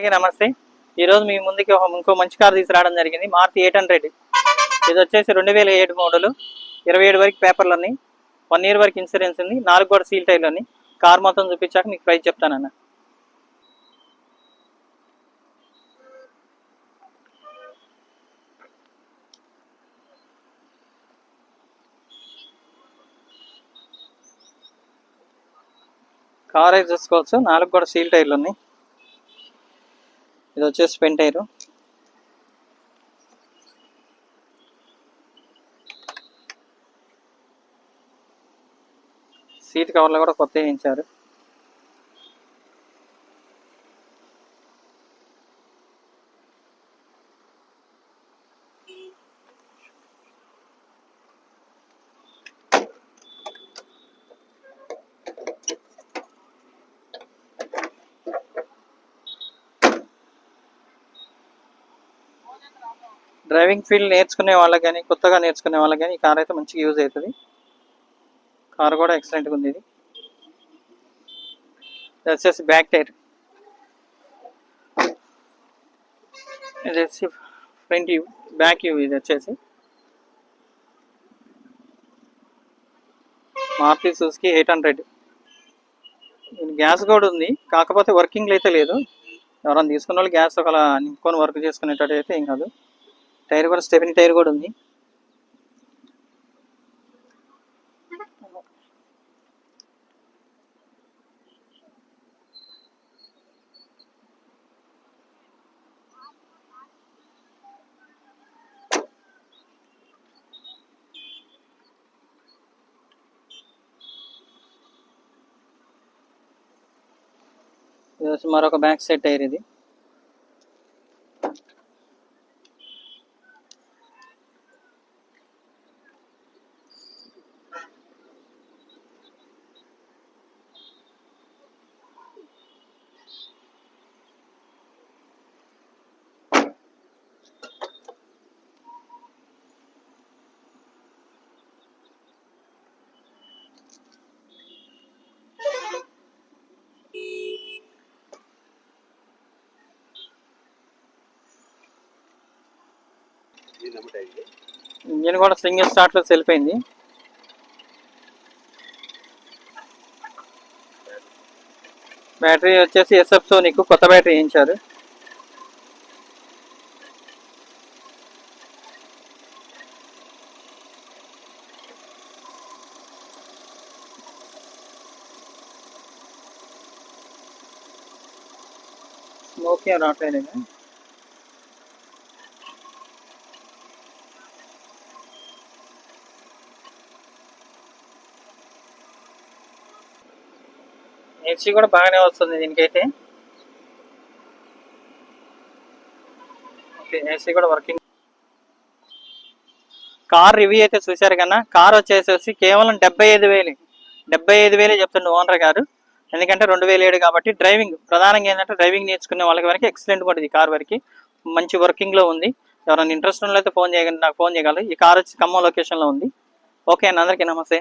నమస్తే. ఈరోజు మీ ముందుకి ఇంకో మంచి కార్ తీసుకురావడం జరిగింది. మారుతి 800. ఇది వచ్చేసి 2007 మోడల్. 27 వరకు పేపర్లు ఉన్నాయి. 1 ఇయర్ వరకు ఇన్సూరెన్స్ ఉంది. 4 కూడా సీల్ టైర్లు ఉన్నాయి. కార్ మొత్తం చూపించాక మీకు ప్రైస్ చెప్తానన్న. కార్ అయితే చూసుకోవచ్చు. 4 కూడా సీల్ టైర్లు ఉన్నాయి. ఇది వచ్చేసి పెన్ టైరు. సీట్ కవర్లు కూడా కొత్త వేయించారు. డ్రైవింగ్ ఫీల్డ్ నేర్చుకునే వాళ్ళకి కానీ కొత్తగా నేర్చుకునే వాళ్ళకి కానీ ఈ కార్ అయితే మంచిగా యూజ్ అవుతుంది. కార్ కూడా ఎక్సలెంట్గా ఉంది. ఇది వచ్చేసి బ్యాక్ టైర్. ఇది వచ్చి ఫ్రంట్ వ్యూ, బ్యాక్ వ్యూ. ఇది వచ్చేసి మారుతి సుజుకి 800. గ్యాస్ కూడా ఉంది, కాకపోతే వర్కింగ్లో అయితే లేదు. ఎవరైనా తీసుకున్న వాళ్ళు గ్యాస్ ఒకలా నింపుకొని వర్క్ చేసుకునేటట్టు అయితే ఏం కాదు. టైర్ కూడా స్టెఫినీ టైర్ కూడా ఉంది. మరొక బ్యాక్ సైడ్ టైర్. ఇది ఇంజిన్ కూడా సింగిల్ స్టార్ట్లో వెళ్ళిపోయింది. బ్యాటరీ వచ్చేసి ఎస్ఎఫ్ సోనిక్ కొత్త బ్యాటరీ వేయించారు. స్మోక్ ఏం రావట్లేదు. ఏసీ కూడా బాగానే వస్తుంది దీనికైతే. ఓకే, ఏసీ కూడా వర్కింగ్. కార్ రివ్యూ అయితే చూశారు కన్నా. కార్ వచ్చేసేసి కేవలం 75,000 చెప్తుండే ఓనర్ గారు. ఎందుకంటే 2007 కాబట్టి. డ్రైవింగ్ ప్రధానంగా ఏంటంటే డ్రైవింగ్ నేర్చుకునే వాళ్ళకి వరకు ఎక్సలెంట్గా ఉంటుంది. ఈ కార్ వరకు మంచి వర్కింగ్లో ఉంది. ఎవరైనా ఇంట్రెస్ట్ ఉన్నట్లయితే నాకు ఫోన్ చేయగలరు. ఈ కార్ వచ్చి ఖమ్మం లొకేషన్లో ఉంది. ఓకే అన్న, అందరికీ నమస్తే.